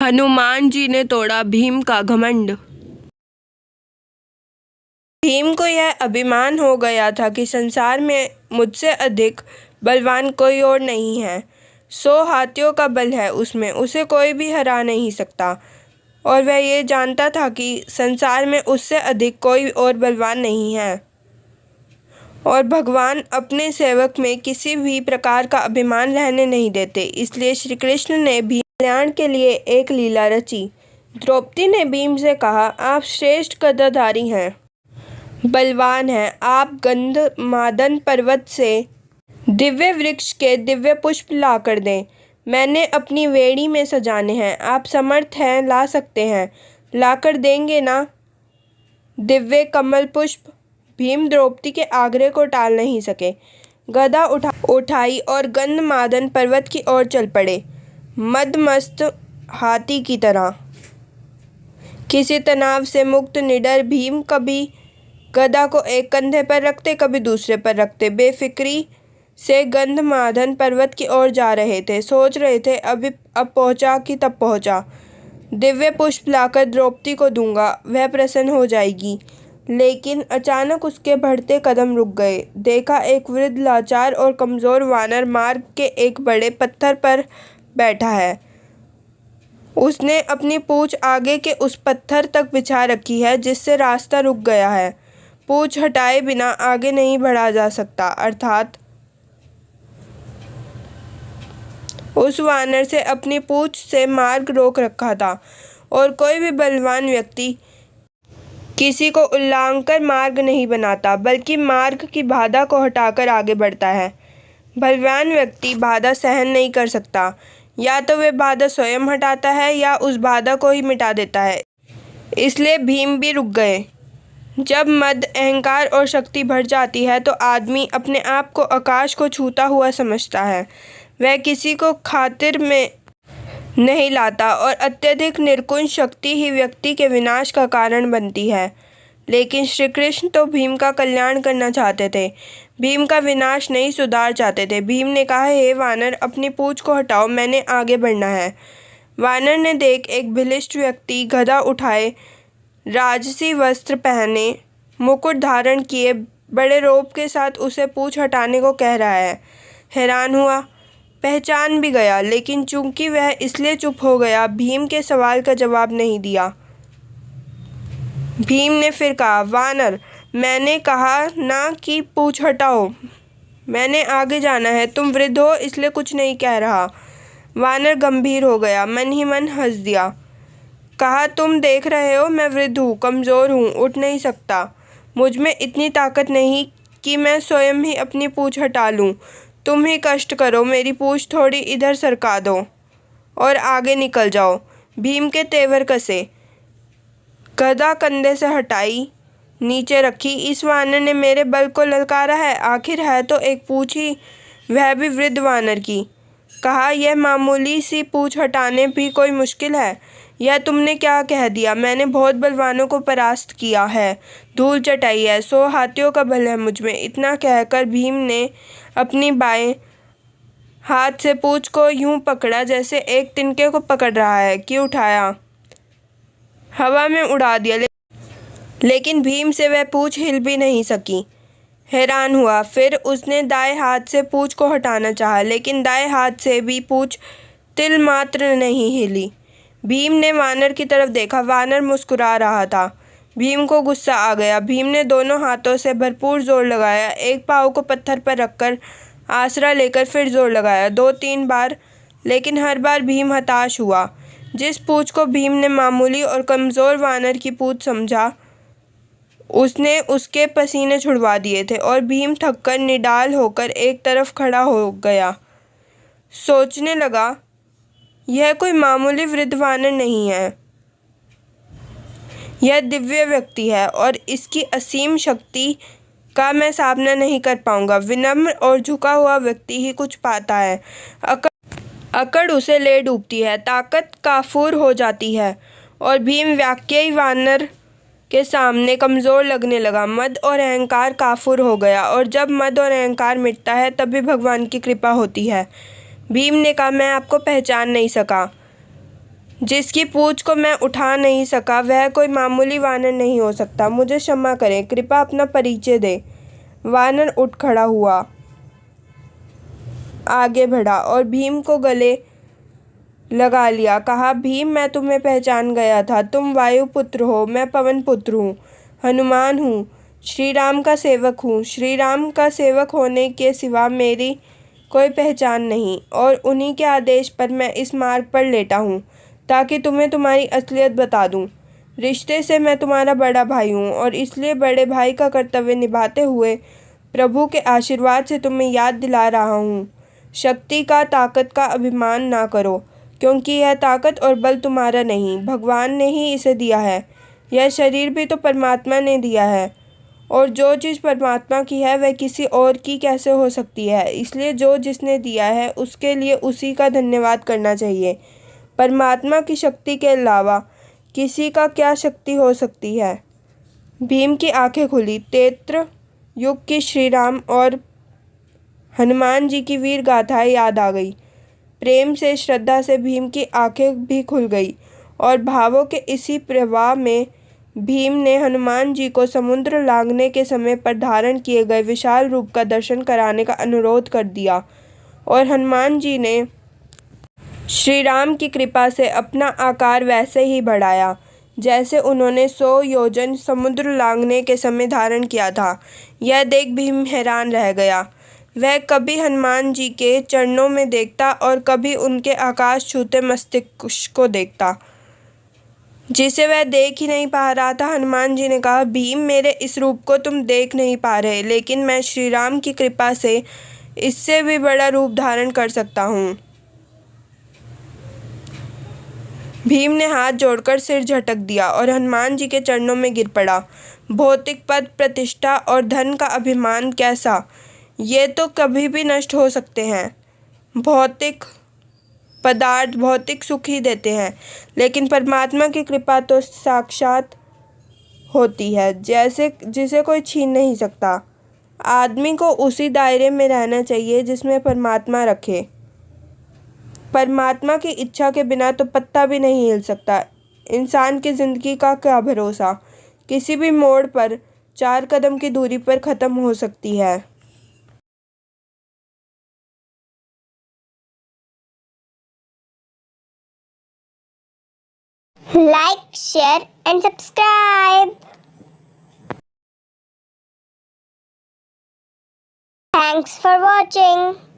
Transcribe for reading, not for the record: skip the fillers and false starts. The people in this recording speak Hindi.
हनुमान जी ने तोड़ा भीम का घमंड। भीम को यह अभिमान हो गया था कि संसार में मुझसे अधिक बलवान कोई और नहीं है। 100 हाथियों का बल है उसमें, उसे कोई भी हरा नहीं सकता। और वह ये जानता था कि संसार में उससे अधिक कोई और बलवान नहीं है। और भगवान अपने सेवक में किसी भी प्रकार का अभिमान रहने नहीं देते। इसलिए श्री कृष्ण ने भीम कल्याण के लिए एक लीला रची। द्रौपदी ने भीम से कहा, आप श्रेष्ठ गदाधारी हैं, बलवान हैं। आप गंधमादन पर्वत से दिव्य वृक्ष के दिव्य पुष्प ला कर दें। मैंने अपनी वेणी में सजाने हैं। आप समर्थ हैं, ला सकते हैं, लाकर देंगे ना दिव्य कमल पुष्प। भीम द्रौपदी के आग्रह को टाल नहीं सके। गदा उठाई और गंधमादन पर्वत की ओर चल पड़े, मदमस्त हाथी की तरह। किसी तनाव से मुक्त निडर भीम कभी गदा को एक कंधे पर रखते, कभी दूसरे पर रखते, बेफिक्री से गंधमादन पर्वत की ओर जा रहे थे। सोच रहे थे, अब पहुंचा कि तब पहुंचा। दिव्य पुष्प लाकर द्रौपदी को दूंगा, वह प्रसन्न हो जाएगी। लेकिन अचानक उसके बढ़ते कदम रुक गए। देखा, एक वृद्ध लाचार और कमजोर वानर मार्ग के एक बड़े पत्थर पर बैठा है। उसने अपनी पूंछ आगे के उस पत्थर तक बिछा रखी है जिससे रास्ता रुक गया है। पूंछ हटाए बिना आगे नहीं बढ़ा जा सकता, अर्थात उस वानर से अपनी पूंछ से मार्ग रोक रखा था। और कोई भी बलवान व्यक्ति किसी को उल्लंघन मार्ग नहीं बनाता, बल्कि मार्ग की बाधा को हटाकर आगे बढ़ता है। बलवान व्यक्ति बाधा सहन नहीं कर सकता। या तो वह बाधा स्वयं हटाता है या उस बाधा को ही मिटा देता है। इसलिए भीम भी रुक गए। जब मद, अहंकार और शक्ति बढ़ जाती है तो आदमी अपने आप को आकाश को छूता हुआ समझता है। वह किसी को खातिर में नहीं लाता और अत्यधिक निर्कुंज शक्ति ही व्यक्ति के विनाश का कारण बनती है। लेकिन श्री कृष्ण तो भीम का कल्याण करना चाहते थे, भीम का विनाश नहीं, सुधार चाहते थे। भीम ने कहा, हे वानर, अपनी पूंछ को हटाओ, मैंने आगे बढ़ना है। वानर ने देख एक बलिष्ठ व्यक्ति गदा उठाए, राजसी वस्त्र पहने, मुकुट धारण किए, बड़े रोब के साथ उसे पूंछ हटाने को कह रहा है। हैरान हुआ, पहचान भी गया, लेकिन चूंकि वह इसलिए चुप हो गया, भीम के सवाल का जवाब नहीं दिया। भीम ने फिर कहा, वानर, मैंने कहा ना कि पूंछ हटाओ, मैंने आगे जाना है। तुम वृद्ध हो इसलिए कुछ नहीं कह रहा। वानर गंभीर हो गया, मन ही मन हंस दिया। कहा, तुम देख रहे हो मैं वृद्ध हूँ, कमज़ोर हूँ, उठ नहीं सकता। मुझ में इतनी ताकत नहीं कि मैं स्वयं ही अपनी पूंछ हटा लूँ। तुम ही कष्ट करो, मेरी पूंछ थोड़ी इधर सरका दो और आगे निकल जाओ। भीम के तेवर कसे, गदा कंधे से हटाई, नीचे रखी। इस वानर ने मेरे बल को ललकारा है, आखिर है तो एक पूंछ ही, वह भी वृद्ध वानर की। कहा, यह मामूली सी पूंछ हटाने भी कोई मुश्किल है? यह तुमने क्या कह दिया? मैंने बहुत बलवानों को परास्त किया है, धूल चटाई है, 100 हाथियों का बल है मुझ में। इतना कहकर भीम ने अपनी बाएं हाथ से पूंछ को यूं पकड़ा जैसे एक तिनके को पकड़ रहा है कि उठाया, हवा में उड़ा दिया। लेकिन भीम से वह पूंछ हिल भी नहीं सकी। हैरान हुआ। फिर उसने दाएं हाथ से पूंछ को हटाना चाहा, लेकिन दाएं हाथ से भी पूंछ तिल मात्र नहीं हिली। भीम ने वानर की तरफ देखा। वानर मुस्कुरा रहा था। भीम को गुस्सा आ गया। भीम ने दोनों हाथों से भरपूर जोर लगाया। एक पाँव को पत्थर पर रखकर आसरा लेकर फिर जोर लगाया, 2-3 बार, लेकिन हर बार भीम हताश हुआ। जिस पूंछ को भीम ने मामूली और कमज़ोर वानर की पूंछ समझा, उसने उसके पसीने छुड़वा दिए थे और भीम थककर निडाल होकर एक तरफ खड़ा हो गया। सोचने लगा, यह कोई मामूली वृद्ध वानर नहीं है, यह दिव्य व्यक्ति है और इसकी असीम शक्ति का मैं सामना नहीं कर पाऊंगा। विनम्र और झुका हुआ व्यक्ति ही कुछ पाता है, अकड़ उसे ले डूबती है, ताकत काफूर हो जाती है। और भीम वाकई वानर के सामने कमज़ोर लगने लगा। मद और अहंकार काफूर हो गया, और जब मद और अहंकार मिटता है तभी भगवान की कृपा होती है। भीम ने कहा, मैं आपको पहचान नहीं सका। जिसकी पूंछ को मैं उठा नहीं सका वह कोई मामूली वानर नहीं हो सकता। मुझे क्षमा करें, कृपया अपना परिचय दें। वानर उठ खड़ा हुआ, आगे बढ़ा और भीम को गले लगा लिया। कहा, भीम, मैं तुम्हें पहचान गया था। तुम वायु पुत्र हो, मैं पवन पुत्र हूँ, हनुमान हूँ, श्री राम का सेवक हूँ। श्री राम का सेवक होने के सिवा मेरी कोई पहचान नहीं, और उन्हीं के आदेश पर मैं इस मार्ग पर लेटा हूँ ताकि तुम्हें तुम्हारी असलियत बता दूँ। रिश्ते से मैं तुम्हारा बड़ा भाई हूँ, और इसलिए बड़े भाई का कर्तव्य निभाते हुए प्रभु के आशीर्वाद से तुम्हें याद दिला रहा हूँ। शक्ति का, ताकत का अभिमान ना करो, क्योंकि यह ताकत और बल तुम्हारा नहीं, भगवान ने ही इसे दिया है। यह शरीर भी तो परमात्मा ने दिया है, और जो चीज़ परमात्मा की है वह किसी और की कैसे हो सकती है। इसलिए जो जिसने दिया है उसके लिए उसी का धन्यवाद करना चाहिए। परमात्मा की शक्ति के अलावा किसी का क्या शक्ति हो सकती है। भीम की आंखें खुली। त्रेता युग की श्री राम और हनुमान जी की वीर गाथाएं याद आ गई। प्रेम से, श्रद्धा से भीम की आंखें भी खुल गई, और भावों के इसी प्रवाह में भीम ने हनुमान जी को समुद्र लांघने के समय पर धारण किए गए विशाल रूप का दर्शन कराने का अनुरोध कर दिया, और हनुमान जी ने श्री राम की कृपा से अपना आकार वैसे ही बढ़ाया जैसे उन्होंने 100 योजन समुद्र लांघने के समय धारण किया था। यह देख भीम हैरान रह गया। वह कभी हनुमान जी के चरणों में देखता और कभी उनके आकाश छूते मस्तिष्क को देखता, जिसे वह देख ही नहीं पा रहा था। हनुमान जी ने कहा, भीम, मेरे इस रूप को तुम देख नहीं पा रहे, लेकिन मैं श्री राम की कृपा से इससे भी बड़ा रूप धारण कर सकता हूँ। भीम ने हाथ जोड़कर सिर झटक दिया और हनुमान जी के चरणों में गिर पड़ा। भौतिक पद, प्रतिष्ठा और धन का अभिमान कैसा, ये तो कभी भी नष्ट हो सकते हैं। भौतिक पदार्थ भौतिक सुख ही देते हैं, लेकिन परमात्मा की कृपा तो साक्षात होती है, जैसे जिसे कोई छीन नहीं सकता। आदमी को उसी दायरे में रहना चाहिए जिसमें परमात्मा रखे। परमात्मा की इच्छा के बिना तो पत्ता भी नहीं हिल सकता। इंसान की ज़िंदगी का क्या भरोसा, किसी भी मोड़ पर 4 कदम की दूरी पर ख़त्म हो सकती है। Like, share and subscribe. Thanks for watching.